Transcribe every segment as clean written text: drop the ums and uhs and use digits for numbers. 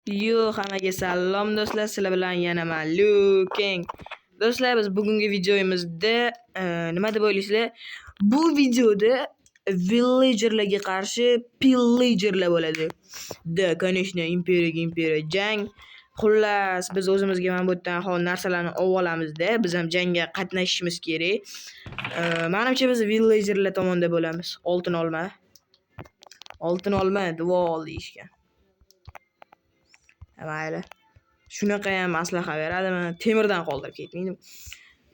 Yo, hammaga salom do'stlar, sizlar bilan yana men Luking. Do'stlar, biz bugungi videomizda nima deb o'ylaysizlar? Bu videoda villagerlarga qarshi pillagerlar bo'ladi. Конечно, imperiya jang. Xullas, biz o'zimizga mana bu yerdan hol narsalarni olib olamizda, biz ham jangga qatnashishimiz kerak. Menimcha biz villagerlar tomonda bo'lamiz. Oltin olma, duo deyishgan. Mayli. Shunaqa ham maslahat beradimi? Temirdan qoldirib ketmaydi.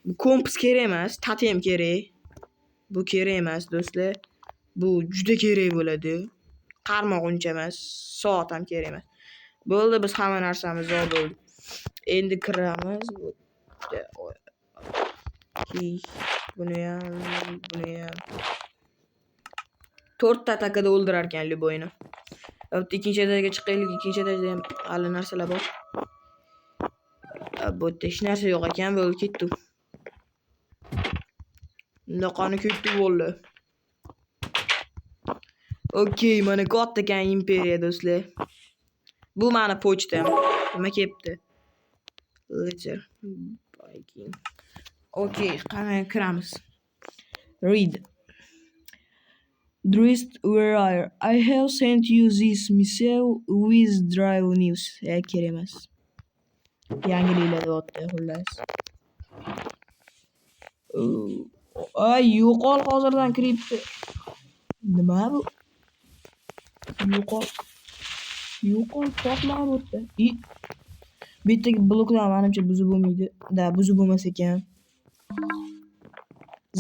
Bu kompas kerak emas, totem kerak. Bu kerak emas, do'stlar. Bu juda kerak bo'ladi. Qarmoq uncha emas, soat ham kerak emas. Bo'ldi, biz hamma narsamizni oldik. Endi kiramiz. Buni ham. 4 ta atakada o'ldirar ekan Liboyni. Ikkinchi etaga chiqaylik. Ikkinchi etajda ham hali narsalar bor. Bu yerda hech narsa yo'q ekan, bo'ldi ketdi. Bunaqani ketdi bo'ldi. Okey, mana katta ekan imperiya do'stlar. Bu meni pochtam. Nima kelibdi? Ledger. Viking. Okey, qani kiramiz. Read. Drist, where are you? I have sent you this missile with drive news. Kerak emas. Yangiliklar deyapti, xullas. Ay, yo'qol hozirdan kiribdi. Nima bu? Yo'qol portlagan bo'pti. Bittagi bloklar menimcha buzib bo'lmaydi. Buzib bo'lmas ekan.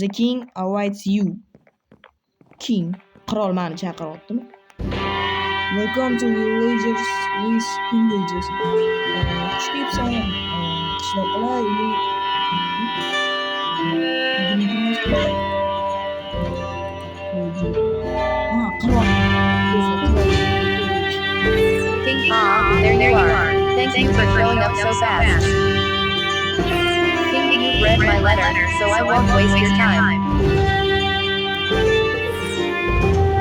The king awaits you. King, qirol meni chaqiryaptimi? Welcome to villagers with pillagers. Xush kelibsan. Qishloqlar King there you are. Thank you for showing up so fast. King, you read my letter, so I won't waste your time.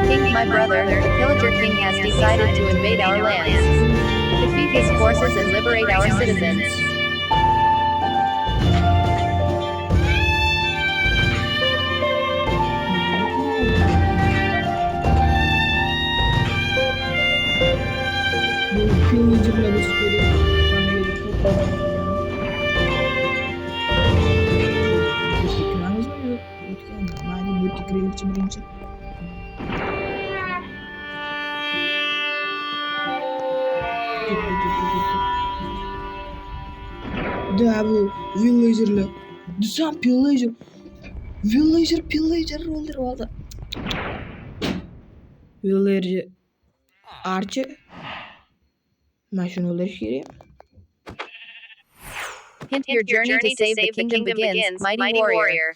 King, my brother, the pillager king has decided to invade our lands. Defeat his forces and liberate our citizens. pillagerlar bo'lsa kerak. Kiramiz mi? O'tgan. Mayli, bu yerga kiraylikchi birinchi. Bu villagerlar. Desam pillager. Villager o'ldirib oldi. Villager Archer. Mana shuni o'ldirish kerak. Hint, your journey to save the kingdom begins, mighty warrior.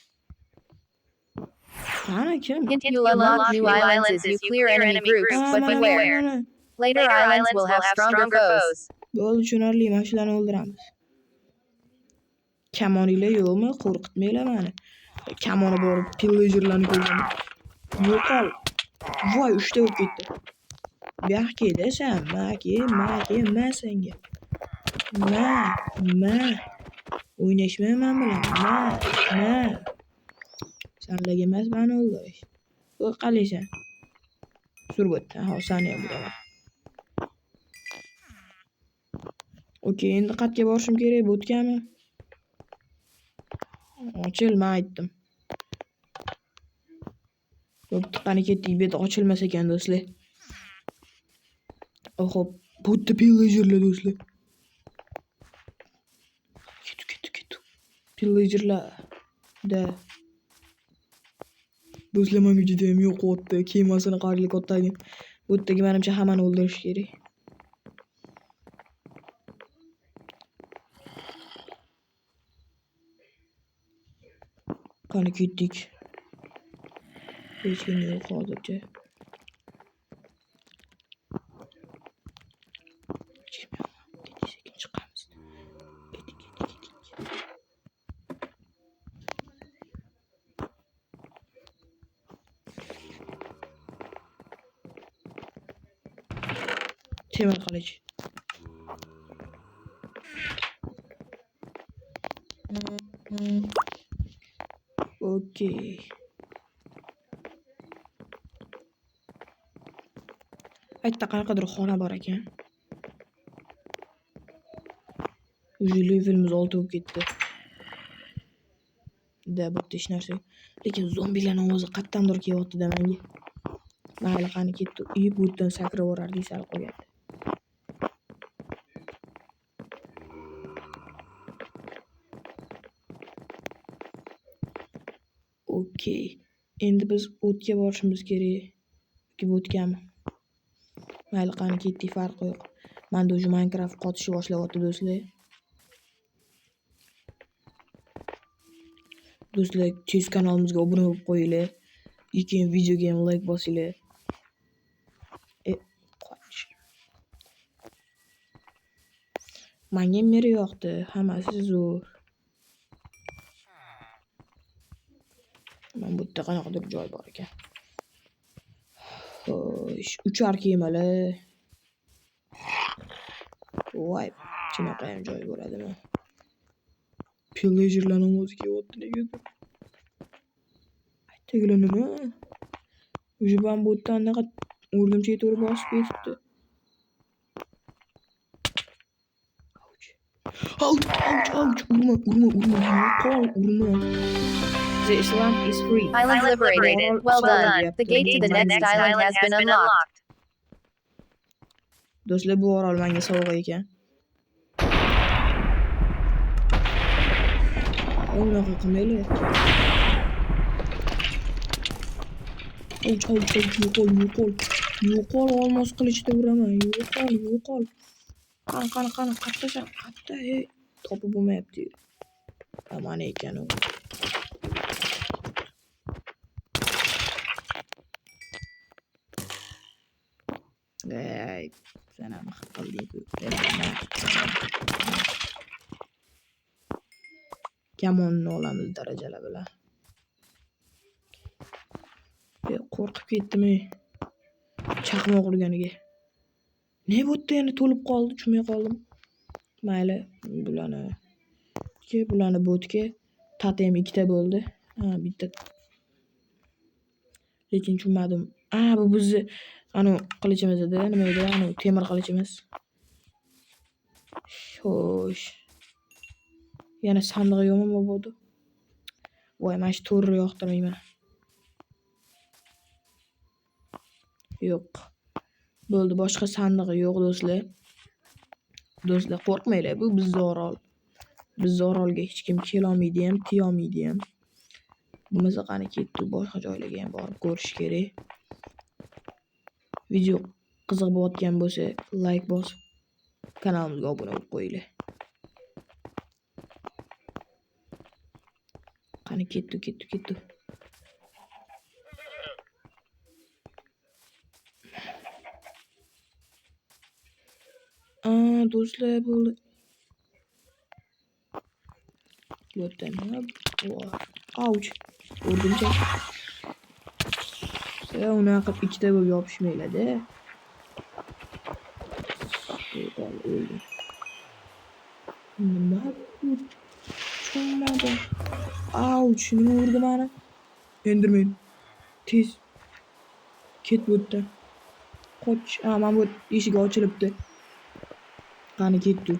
Hint, you'll unlock new islands as you clear enemy groups, but beware. Later islands will have stronger foes. Bo'ldi, tushunarli. Mana shularni o'ldiramiz. Kamoninglar yo'qmi? Qo'rqitmanglar meni. Kamoni bor, pillagerlarni ko'rdim. Yo'qol. Voy, 3 ta bo'lib ketdi. Buyoqqa desam, ma senga. Ma. O'ynashmayman bilan. Ma. Senlarga emas, meni o'ldirish. Qo'rqalaysan. Surbotda, seni ham uraman. Okey, endi qayerga borishim kerak? Bo'tgami? Ochilma aytdim. Bo'pti, qani ketdik. Bu yerda ochilmas ekan do'stlar. Xo'p, bu yerda pillagerlar do'stlar. Ketdi. Pillagerlar. Do'stlar, menga juda ham yo'qotdi. Kemasini qarlik otdagi. Bu yerdagi menimcha hammani o'ldirish kerak. Qani ketdik. Hech kim yo'q hozircha. Sekin chiqamiz. Ketdik. Temir qilich. Okey. Aytda qanaqadir xona bor ekan. Уже levelimiz 6 bo'lib ketdi. Da bu hech narsa. Lekin zombilarning ovozi qayerdandir kelyapti-da menga. Mayli, qani ketdi. Bu yerdan sakrab o'rardik sal qolgandi. Okey. Endi biz o'tga borishimiz kerak. Yoki o'tgami? Mayli, qani ketdik, farqi yo'q. Menda уже Minecraft qotishni boshlayapti do'stlar. Do'stlar, tez kanalimizga obuna bo'lib qo'yinglar. Keyin videoga ham like bosinglar. Qoch. Menga meri yoqdi, hammasi zo'r. Mana bu yerda qanaqadir joy bor ekan. Xo'sh, uchar kemalar. Voy, shunaqa ham joy bo'ladimi? Pillagerlarning o'zi kelyapti negadir. Aytdilar nima? Уже ben bu yerdan naqa o'rgimchak to'g'ri bosib ketibdi. Ouch, urma, yo'qol, urma. The Islam is free. Island liberated. Well done. The gate to the next island has been unlocked. Do'stlar, bu orol menga sovg'a ekan. Unaqa qilmaylar. Yo'qol, olmos qilichda uraman. Yo'qol. Qani, qattasan, qatta. Topib bo'lmayapti. Mana ekan u. Sana nima qilding-ku? Kamonni olamiz darajalar bilan. Qo'rqib ketdim. Chaqmoq urganiga. Ne bo'tdi endi to'lib qoldi, tushmay qoldim. Mayli, bularni bo'tga tatem ikkita bo'ldi. Bitta. Lekin tushunmadim. Bu bizni qilichimiz edi. Nima edi? Temir qilichimiz. Xo'sh. Yana sandiq yo'qmi bo'ldi? Voy, men shu to'rni yoqtirmayman. Yo'q. Bo'ldi, boshqa sandiq yo'q do'stlar. Do'stlar, qo'rqmanglar, bu bizning orol. Bizning orolga hech kim kela olmaydi ham, tiya olmaydi ham. Bo'lmasa qani ketdi, boshqa joylarga ham borib ko'rish kerak. Video qiziq bo'layotgan bo'lsa, like bosib, kanalimizga obuna bo'lib qo'yinglar. Qani ketdi. Do'stlar, bo'ldi. Yo'qdan nima? Ouch. O'rgimchak. Unaqa ikkita bo'lib yopishmaylar-da. O'ldim. Nima bu? Tushunmadim. Ouch, nima urdi meni? Enderman. Tez. Ket bu yerdan. Qoch. Mana bu eshik ochilibdi. Qani ketdi.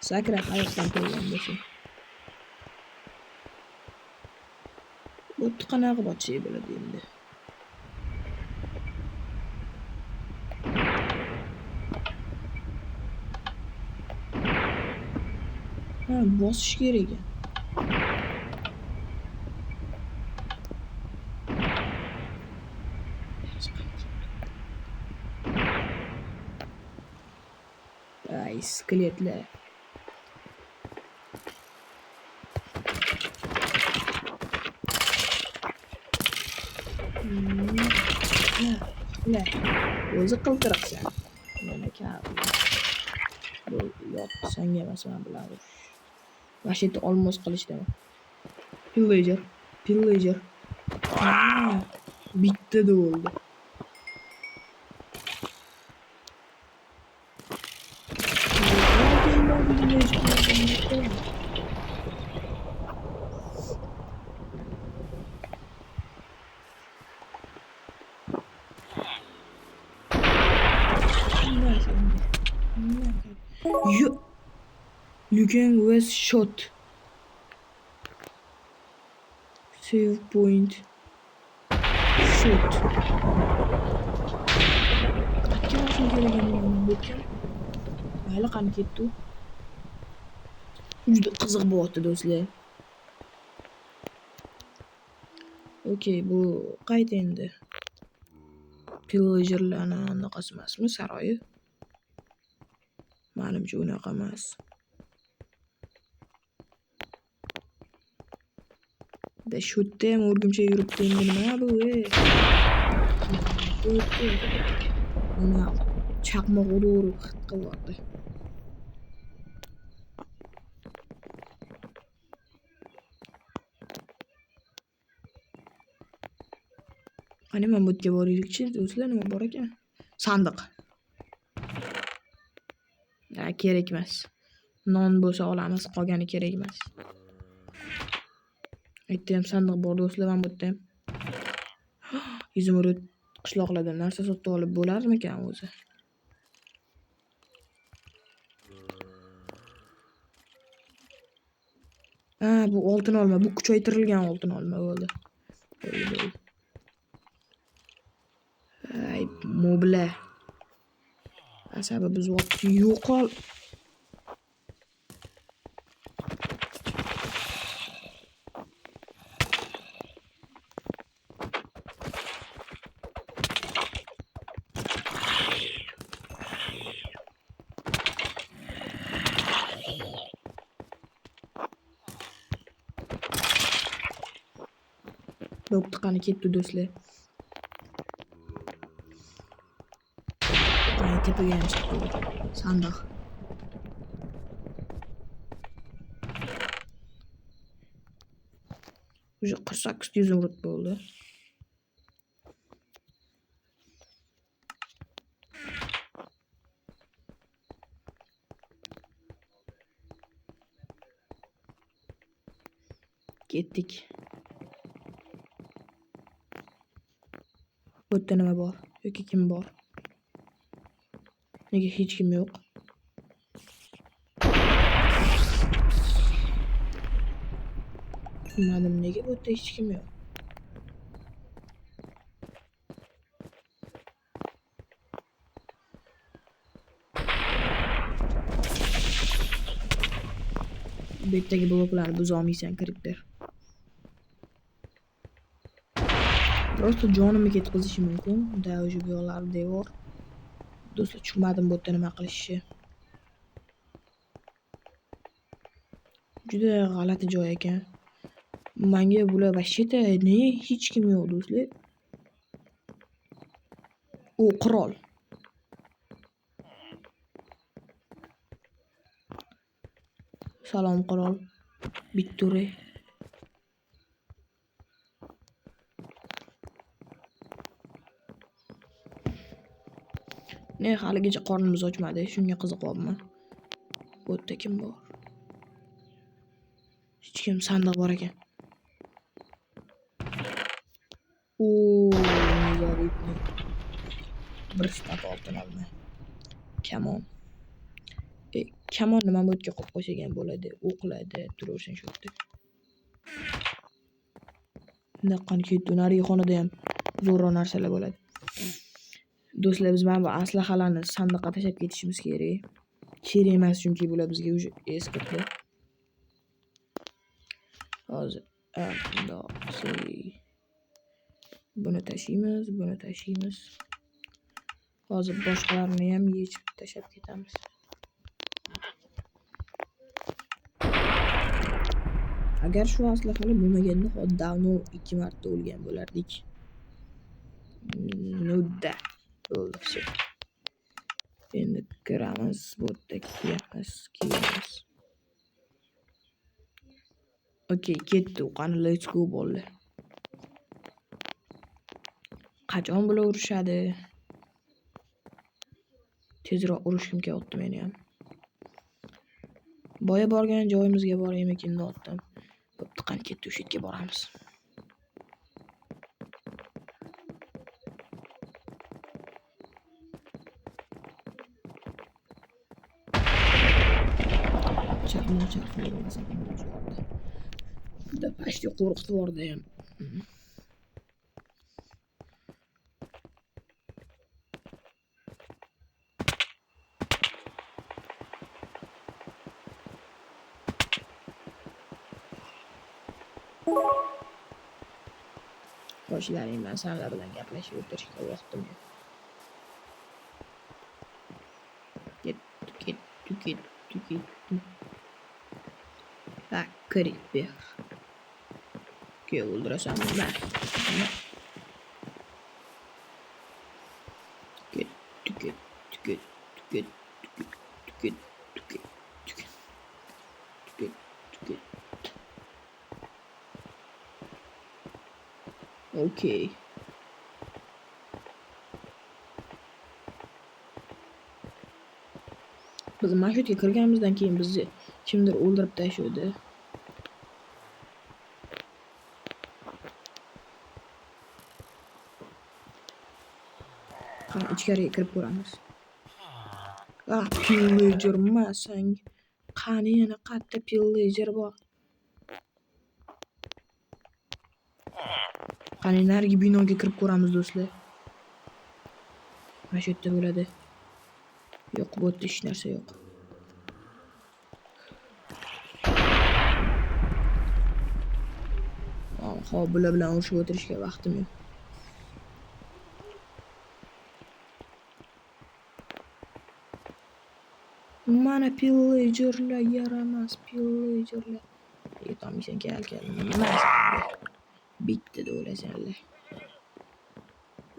Sakra hayotdan kelgan bo'lsa. Bu qanaqa botchi bo'ladi endi? Bosish kerak ekan. Skeletlar. O'zi qiltiraqsan. Mana kabi. Bu yo'q, senga emas, men bilaman. Vashita olmos qilishdami? Pillager. Bitta bo'ldi. Looking with shot. Save point. Shot. Qayerga borishim kerak endi men bu kim? Mayli qani ketdi. Juda qiziq bo'lyapti do'stlar. Okey, bu qayta endi. Pillagerlarni anaqasi emasmi, saroyi? Menimcha unaqa emas. Da sho'tda ham o'rgimcha yuribdi endi nima bu? Mana chaqmoq urib hid qilyapti. Qani men bu yerga boraylikchi, do'stlar, nima bor ekan? Sandiq. Kerak emas. Non bo'lsa olamiz, qolgani kerak emas. Aytdim ham sandiq bor do'stlar, men bu yerda ham. Izumrud qishloqlardan narsa sotib olib bo'larmikan o'zi? Bu oltin olma, bu kuchaytirilgan oltin olma bo'ldi. Ay, mobla. Asabi buzyapti, yo'qol. Bo'pti, qani ketdi do'stlar. Tepaga ham chiqdi sandiq. Уже 48 izumrud bo'ldi. Ketdik. Bu yerda nima bor? Yoki kim bor? Nega hech kim yo'q? Bilmadim nega bu yerda hech kim yo'q. Bu yerdagi bloklarni buza olmaysan, kiribdir. Просто jonimni ketkazishi mumkin. Da уже bu yoqlar devor. Do'stlar, tushunmadim bu yerda nima qilishni. Juda g'alati joy ekan. Menga bular vashita ne hech kim yo'q do'stlar. U qirol. Salom qirol. Bitturi. Ne haligacha qornimiz ochmadi, shunga qiziqyapman. Bu yerda kim bor? Hech kim, sandiq bor ekan. Bir shtat oltin olma. Come on. Come on nima bu yerga qo'yib qo'ygan bo'ladi? O'qiladi, turaversin shu yerda. Naqan ketdi, narigi xonada ham zo'rroq narsalar bo'ladi. Do'stlar, biz mana bu aslahalarni sandiqqa tashlab ketishimiz kerak. Kerak emas, chunki bular bizga уже eskirdi. Hozir buni tashlaymiz. Hozir boshqalarni ham yechib tashlab ketamiz. Agar shu aslahalar bo'lmaganda davno 2 marta o'lgan bo'lardik. Nudda bo'ldi. Endi kiramiz, bu yerda kiyamiz. Okey, ketdi. Qani let's go bo'ldi. Qachon bular urushadi? Tezroq urushim kelyapti meni ham. Boya borgan joyimizga boraymikin dotdim. Bo'pti, qani ketdi, o'sha yerga boramiz. chaqmoq bo'lmasa juda pashti qo'rqitib yubordi ham. Qo'shnilarim bilan sizlar bilan gaplashib o'tirishga vaqtim yo'q. Ket. Ha, kirib ber. Ke o'ldirasan nima? Ket. Okay. Biz marshutga kirganimizdan keyin bizni kimdir o'ldirib tashladi. Qani ichkariga kirib ko'ramiz. Pillager masang. Qani yana qatta pillager bor. Qani narigi binoga kirib ko'ramiz do'stlar. Mana shu yerda bo'ladi. Yo'q, bu yerda hech narsa yo'q. Hop, bular bilan urushib o'tirishga vaqtim yo'q. Mana pillagerlar yaramas, pillagerlar. Yetomisen kel. Nima? Bitta da o'lasanlar.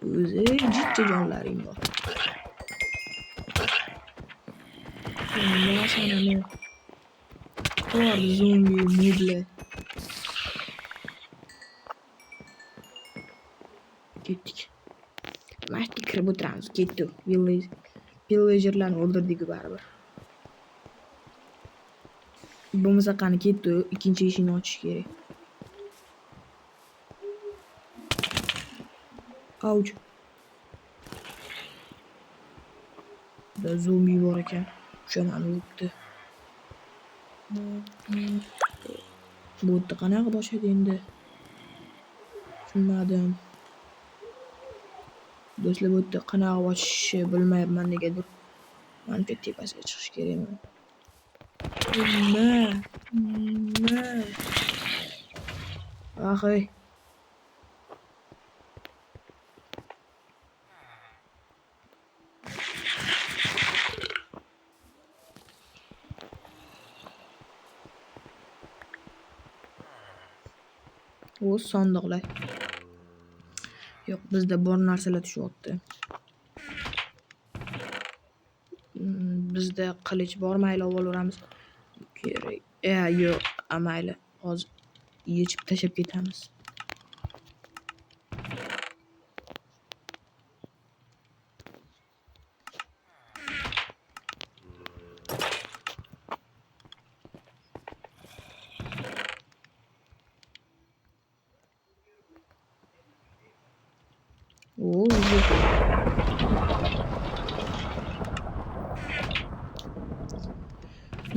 O'zi jitta jonlaring bor. Nima sanani? Bor zombi moblar. Ketdik. Mashti kirib o'tiramiz. Ketdi. Villagerlarni o'ldirdik baribir. Bo'lmasa qani ketdi. Ikkinchi eshikni ochish kerak. Ouch. Da zombi bor ekan. O'shanani uribdi. Bu yerda qanaqa boshladi endi? Tushunmadim. Do'stlar, bu yerda qanaqa boshlashni bilmayapman negadir. Mana shu tepasiga chiqish kerakmi? Nima? Axay. O sandıqlar. Yo'q, bizda bor narsalar tushyapti. Bizda qilich bor, mayli olaveramiz. Kerak. Yo'q, mayli. Hozir yechib tashab ketamiz.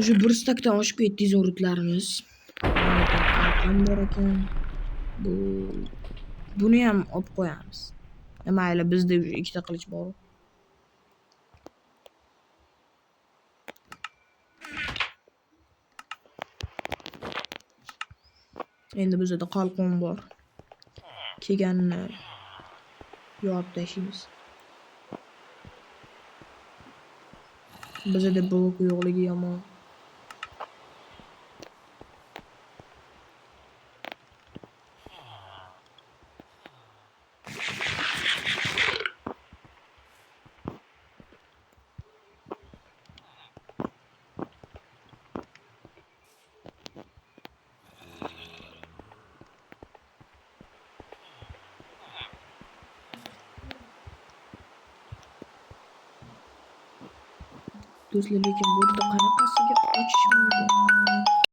O'sha bir stakdan oshib ketdi zo'rutlarimiz. Qalqon bor ekan. Buni ham olib qo'yamiz. Mayli, bizda ikkita qilich bor. Endi bizda qalqon bor. Kelganini yorib tashlaymiz. Bizda blok yo'qligi yomon. Do'stlar, lekin bu yerda qanaqasiga ochish mumkin?